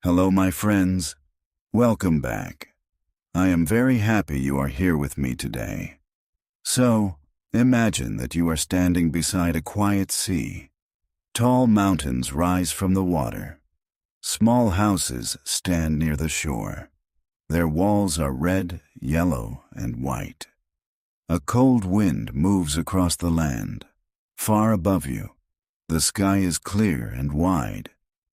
Hello, my friends. Welcome back. I am very happy you are here with me today. So, imagine that you are standing beside a quiet sea. Tall mountains rise from the water. Small houses stand near the shore. Their walls are red, yellow, and white. A cold wind moves across the land. Far above you, the sky is clear and wide.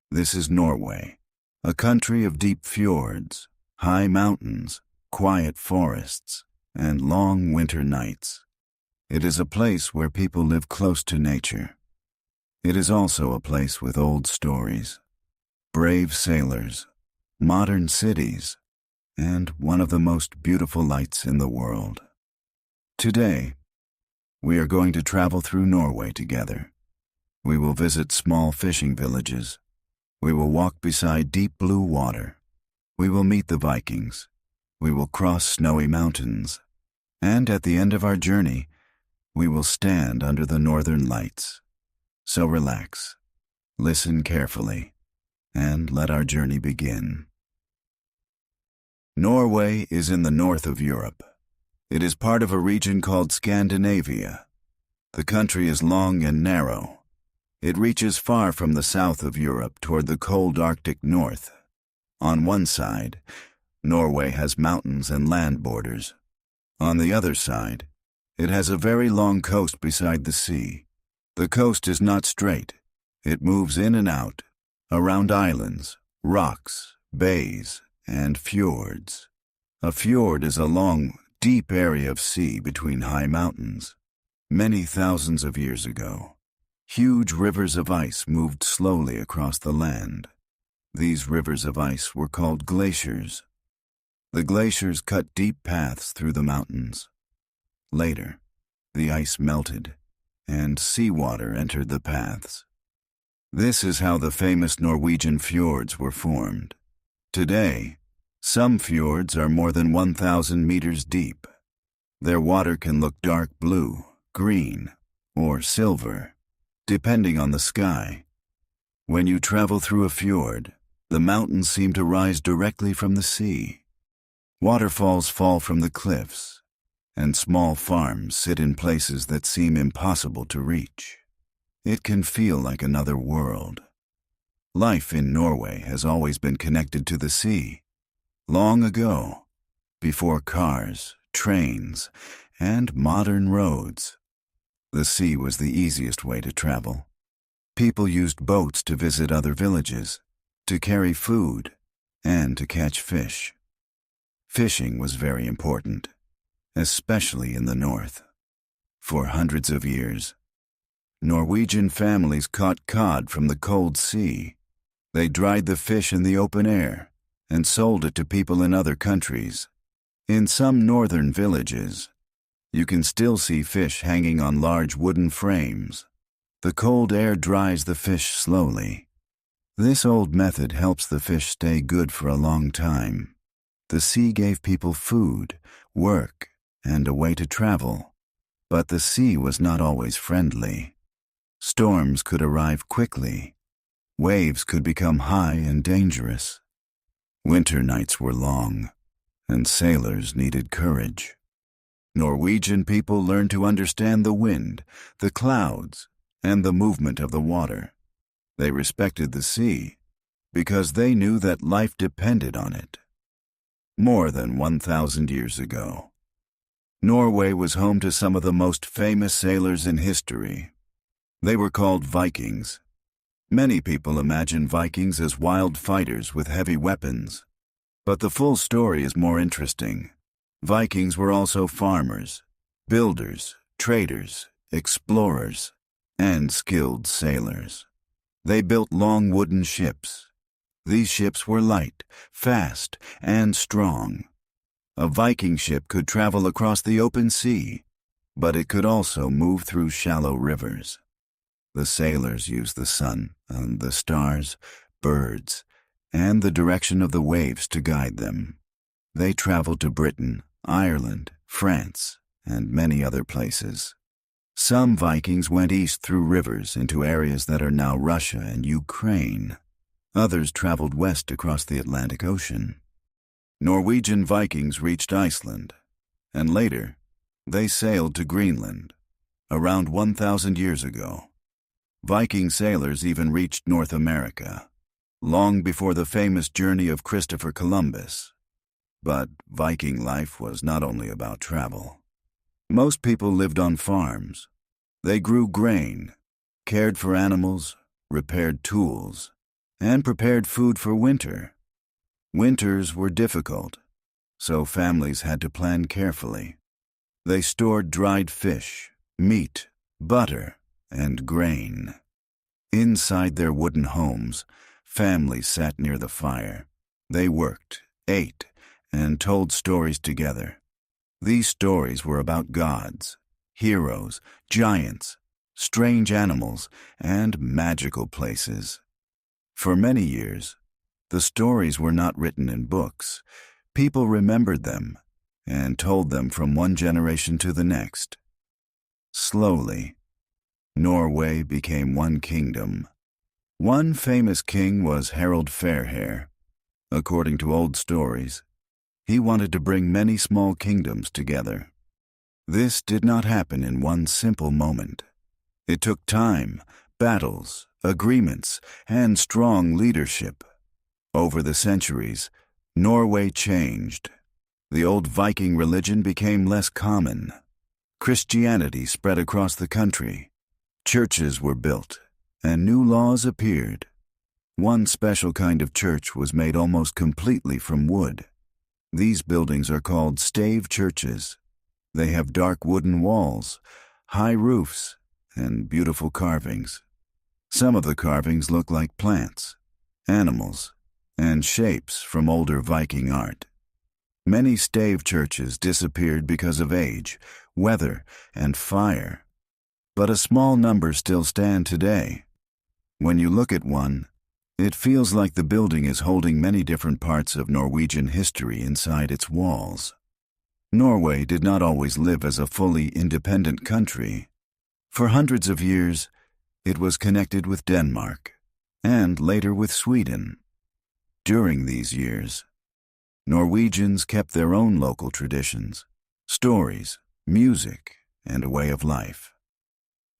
This is Norway, a country of deep fjords, high mountains, quiet forests, and long winter nights. It is a place where people live close to nature. It is also a place with old stories, brave sailors, modern cities, and one of the most beautiful lights in the world. Today, we are going to travel through Norway together. We will visit small fishing villages. We will walk beside deep blue water. We will meet the Vikings. We will cross snowy mountains. And at the end of our journey, we will stand under the northern lights. So relax, listen carefully, and let our journey begin. Norway is in the north of Europe. It is part of a region called Scandinavia. The country is long and narrow. It reaches far from the south of Europe toward the cold Arctic north. On one side, Norway has mountains and land borders. On the other side, it has a very long coast beside the sea. The coast is not straight. It moves in and out, around islands, rocks, bays, and fjords. A fjord is a long, deep area of sea between high mountains. Many thousands of years ago, huge rivers of ice moved slowly across the land. These rivers of ice were called glaciers. The glaciers cut deep paths through the mountains. Later, the ice melted, and seawater entered the paths. This is how the famous Norwegian fjords were formed. Today, some fjords are more than 1,000 meters deep. Their water can look dark blue, green, or silver, depending on the sky. When you travel through a fjord, the mountains seem to rise directly from the sea. Waterfalls fall from the cliffs, and small farms sit in places that seem impossible to reach. It can feel like another world. Life in Norway has always been connected to the sea. Long ago, before cars, trains, and modern roads, the sea was the easiest way to travel. People used boats to visit other villages, to carry food, and to catch fish. Fishing was very important, especially in the north. For hundreds of years, Norwegian families caught cod from the cold sea. They dried the fish in the open air and sold it to people in other countries. In some northern villages, you can still see fish hanging on large wooden frames. The cold air dries the fish slowly. This old method helps the fish stay good for a long time. The sea gave people food, work, and a way to travel. But the sea was not always friendly. Storms could arrive quickly. Waves could become high and dangerous. Winter nights were long, and sailors needed courage. Norwegian people learned to understand the wind, the clouds, and the movement of the water. They respected the sea because they knew that life depended on it. More than 1,000 years ago, Norway was home to some of the most famous sailors in history. They were called Vikings. Many people imagine Vikings as wild fighters with heavy weapons. But the full story is more interesting. Vikings were also farmers, builders, traders, explorers, and skilled sailors. They built long wooden ships. These ships were light, fast, and strong. A Viking ship could travel across the open sea, but it could also move through shallow rivers. The sailors used the sun and the stars, birds, and the direction of the waves to guide them. They traveled to Britain, Ireland, France, and many other places. Some Vikings went east through rivers into areas that are now Russia and Ukraine. Others traveled west across the Atlantic Ocean. Norwegian Vikings reached Iceland, and later, they sailed to Greenland, around 1,000 years ago. Viking sailors even reached North America, long before the famous journey of Christopher Columbus. But Viking life was not only about travel. Most people lived on farms. They grew grain, cared for animals, repaired tools, and prepared food for winter. Winters were difficult, so families had to plan carefully. They stored dried fish, meat, butter, and grain. Inside their wooden homes, families sat near the fire. They worked, ate, and told stories together. These stories were about gods, heroes, giants, strange animals, and magical places. For many years, the stories were not written in books. People remembered them and told them from one generation to the next. Slowly, Norway became one kingdom. One famous king was Harald Fairhair. According to old stories, he wanted to bring many small kingdoms together. This did not happen in one simple moment. It took time, battles, agreements, and strong leadership. Over the centuries, Norway changed. The old Viking religion became less common. Christianity spread across the country. Churches were built, and new laws appeared. One special kind of church was made almost completely from wood. These buildings are called stave churches. They have dark wooden walls, high roofs, and beautiful carvings. Some of the carvings look like plants, animals, and shapes from older Viking art. Many stave churches disappeared because of age, weather, and fire. But a small number still stand today. When you look at one, it feels like the building is holding many different parts of Norwegian history inside its walls. Norway did not always live as a fully independent country. For hundreds of years, it was connected with Denmark, and later with Sweden. During these years, Norwegians kept their own local traditions, stories, music, and a way of life.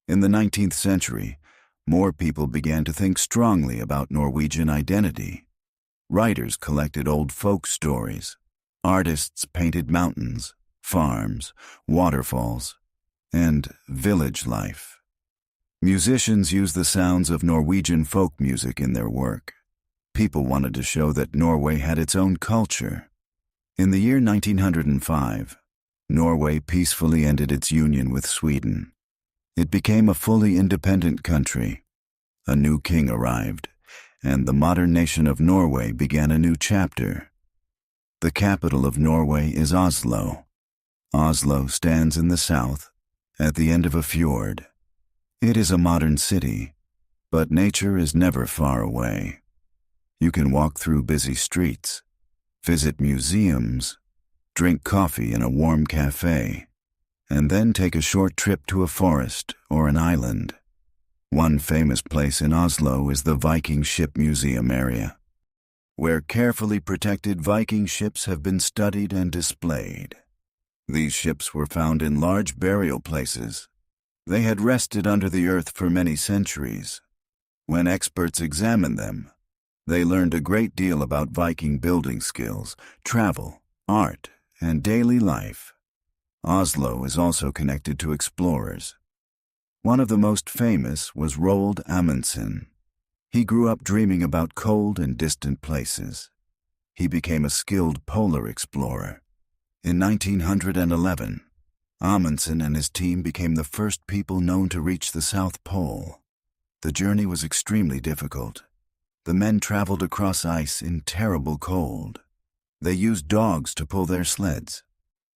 In the 19th century, more people began to think strongly about Norwegian identity. Writers collected old folk stories. Artists painted mountains, farms, waterfalls, and village life. Musicians used the sounds of Norwegian folk music in their work. People wanted to show that Norway had its own culture. In the year 1905, Norway peacefully ended its union with Sweden. It became a fully independent country. A new king arrived, and the modern nation of Norway began a new chapter. The capital of Norway is Oslo. Oslo stands in the south, at the end of a fjord. It is a modern city, but nature is never far away. You can walk through busy streets, visit museums, drink coffee in a warm cafe, and then take a short trip to a forest or an island. One famous place in Oslo is the Viking Ship Museum area, where carefully protected Viking ships have been studied and displayed. These ships were found in large burial places. They had rested under the earth for many centuries. When experts examined them, they learned a great deal about Viking building skills, travel, art, and daily life. Oslo is also connected to explorers. One of the most famous was Roald Amundsen. He grew up dreaming about cold and distant places. He became a skilled polar explorer. In 1911, Amundsen and his team became the first people known to reach the South Pole. The journey was extremely difficult. The men traveled across ice in terrible cold. They used dogs to pull their sleds.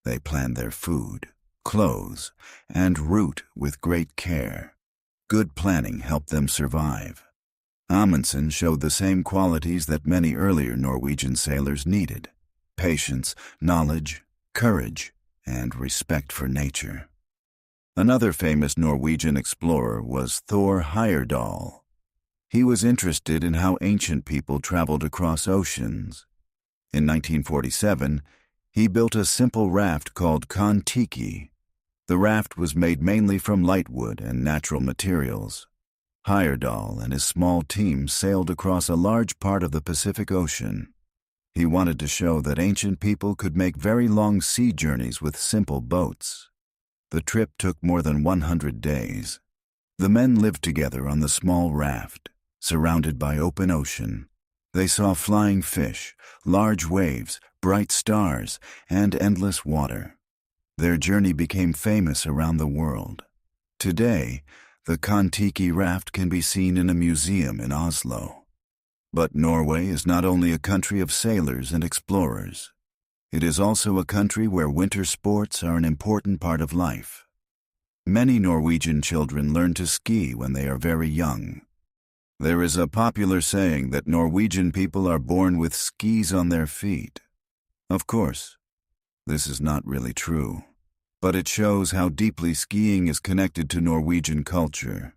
They planned their food, clothes, and route with great care. Good planning helped them survive. Amundsen showed the same qualities that many earlier Norwegian sailors needed: patience, knowledge, courage, and respect for nature. Another famous Norwegian explorer was Thor Heyerdahl. He was interested in how ancient people traveled across oceans. In 1947, he built a simple raft called Kon-Tiki. The raft was made mainly from lightwood and natural materials. Heyerdahl and his small team sailed across a large part of the Pacific Ocean. He wanted to show that ancient people could make very long sea journeys with simple boats. The trip took more than 100 days. The men lived together on the small raft, surrounded by open ocean. They saw flying fish, large waves, bright stars, and endless water. Their journey became famous around the world. Today, the Kon-Tiki raft can be seen in a museum in Oslo. But Norway is not only a country of sailors and explorers. It is also a country where winter sports are an important part of life. Many Norwegian children learn to ski when they are very young. There is a popular saying that Norwegian people are born with skis on their feet. Of course, this is not really true, but it shows how deeply skiing is connected to Norwegian culture.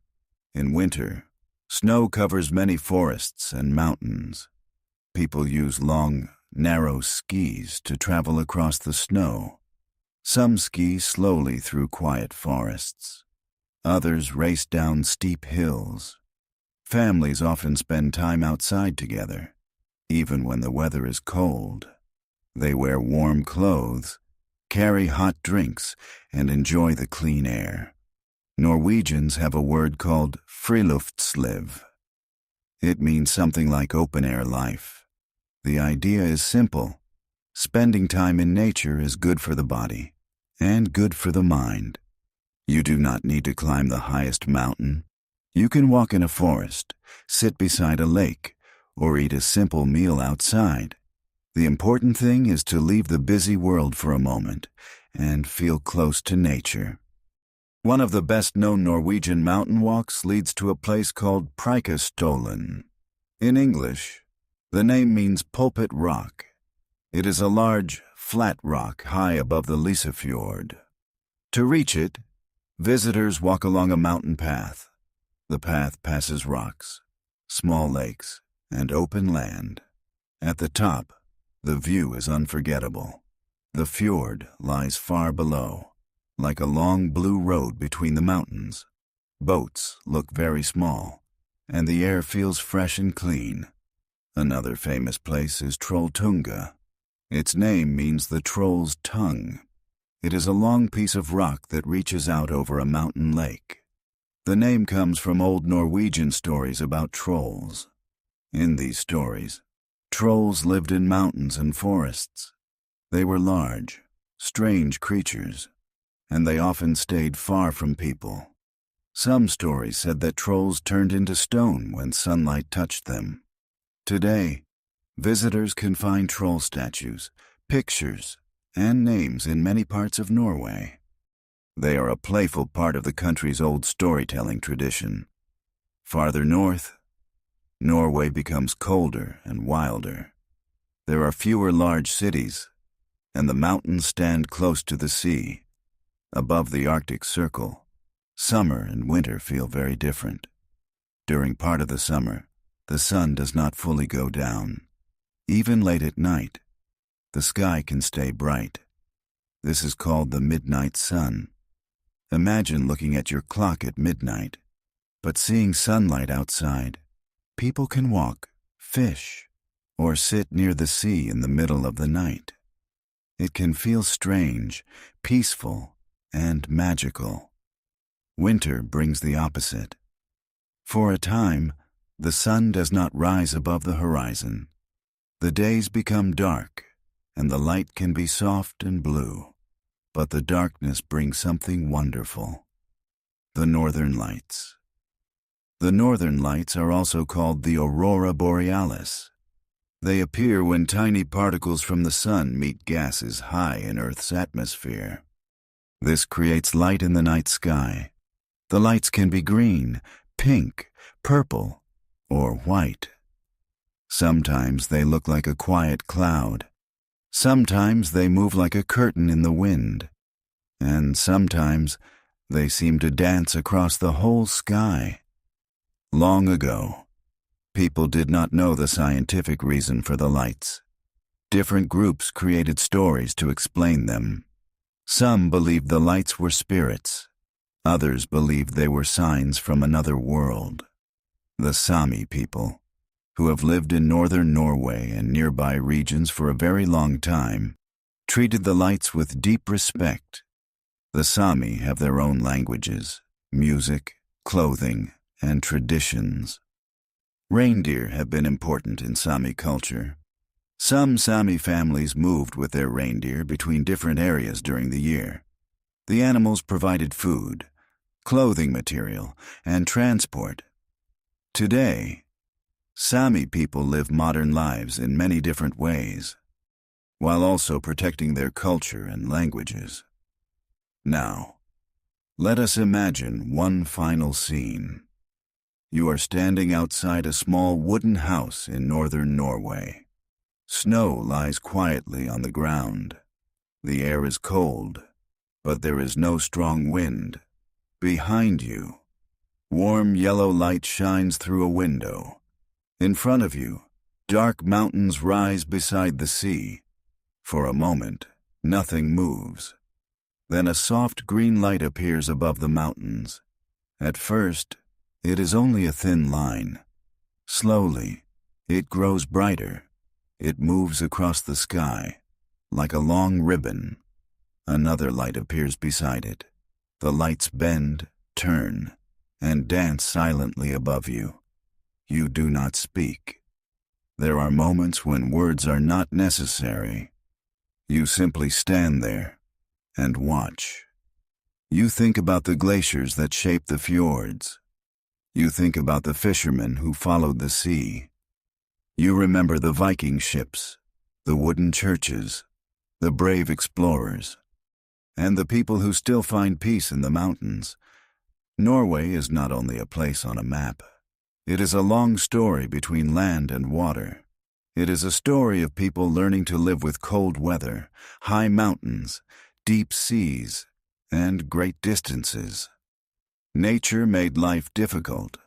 In winter, snow covers many forests and mountains. People use long, narrow skis to travel across the snow. Some ski slowly through quiet forests. Others race down steep hills. Families often spend time outside together, even when the weather is cold. They wear warm clothes, carry hot drinks, and enjoy the clean air. Norwegians have a word called friluftsliv. It means something like open-air life. The idea is simple. Spending time in nature is good for the body and good for the mind. You do not need to climb the highest mountain. You can walk in a forest, sit beside a lake, or eat a simple meal outside. The important thing is to leave the busy world for a moment and feel close to nature. One of the best-known Norwegian mountain walks leads to a place called Preikestolen. In English, the name means pulpit rock. It is a large, flat rock high above the Lysefjord. To reach it, visitors walk along a mountain path. The path passes rocks, small lakes, and open land. At the top, the view is unforgettable. The fjord lies far below, like a long blue road between the mountains. Boats look very small, and the air feels fresh and clean. Another famous place is Trolltunga. Its name means the troll's tongue. It is a long piece of rock that reaches out over a mountain lake. The name comes from old Norwegian stories about trolls. In these stories, trolls lived in mountains and forests. They were large, strange creatures, and they often stayed far from people. Some stories said that trolls turned into stone when sunlight touched them. Today, visitors can find troll statues, pictures, and names in many parts of Norway. They are a playful part of the country's old storytelling tradition. Farther north, Norway becomes colder and wilder. There are fewer large cities, and the mountains stand close to the sea. Above the Arctic Circle, summer and winter feel very different. During part of the summer, the sun does not fully go down. Even late at night, the sky can stay bright. This is called the midnight sun. Imagine looking at your clock at midnight, but seeing sunlight outside. People can walk, fish, or sit near the sea in the middle of the night. It can feel strange, peaceful, and magical. Winter brings the opposite. For a time, the sun does not rise above the horizon. The days become dark, and the light can be soft and blue. But the darkness brings something wonderful. The Northern Lights. The Northern Lights are also called the Aurora Borealis. They appear when tiny particles from the sun meet gases high in Earth's atmosphere. This creates light in the night sky. The lights can be green, pink, purple, or white. Sometimes they look like a quiet cloud. Sometimes they move like a curtain in the wind. And sometimes they seem to dance across the whole sky. Long ago, People did not know the scientific reason for the lights. Different groups created stories to explain them. Some believed the lights were spirits. Others believed they were signs from another world. The Sami people, who have lived in northern Norway and nearby regions for a very long time, treated the lights with deep respect. The Sami have their own languages, music, clothing, and traditions. Reindeer have been important in Sami culture. Some Sami families moved with their reindeer between different areas during the year. The animals provided food, clothing material, and transport. Today, Sami people live modern lives in many different ways, while also protecting their culture and languages. Now, let us imagine one final scene. You are standing outside a small wooden house in northern Norway. Snow lies quietly on the ground. The air is cold, but there is no strong wind. Behind you, warm yellow light shines through a window. In front of you, dark mountains rise beside the sea. For a moment, nothing moves. Then a soft green light appears above the mountains. At first, it is only a thin line. Slowly, it grows brighter. It moves across the sky, like a long ribbon. Another light appears beside it. The lights bend, turn, and dance silently above you. You do not speak. There are moments when words are not necessary. You simply stand there and watch. You think about the glaciers that shape the fjords. You think about the fishermen who followed the sea. You remember the Viking ships, the wooden churches, the brave explorers, and the people who still find peace in the mountains. Norway is not only a place on a map. It is a long story between land and water. It is a story of people learning to live with cold weather, high mountains, deep seas, and great distances. Nature made life difficult,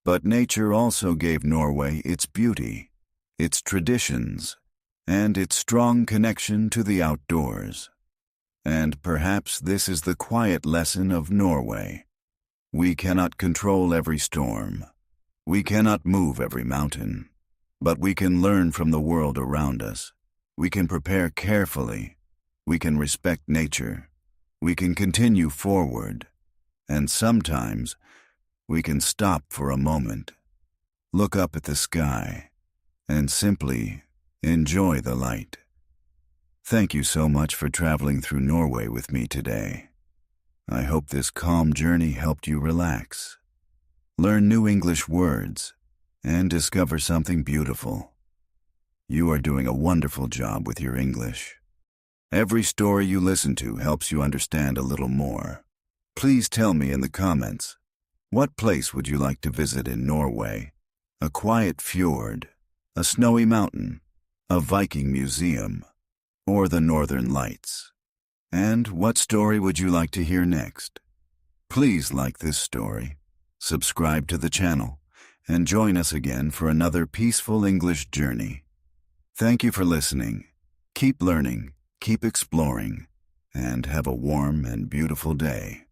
but nature also gave Norway its beauty, its traditions, and its strong connection to the outdoors. And perhaps this is the quiet lesson of Norway. We cannot control every storm. We cannot move every mountain. But we can learn from the world around us. We can prepare carefully. We can respect nature. We can continue forward. And sometimes, we can stop for a moment, look up at the sky, and simply enjoy the light. Thank you so much for traveling through Norway with me today. I hope this calm journey helped you relax, learn new English words, and discover something beautiful. You are doing a wonderful job with your English. Every story you listen to helps you understand a little more. Please tell me in the comments, what place would you like to visit in Norway? A quiet fjord, a snowy mountain, a Viking museum, or the Northern Lights? And what story would you like to hear next? Please like this story, subscribe to the channel, and join us again for another peaceful English journey. Thank you for listening. Keep learning, keep exploring, and have a warm and beautiful day.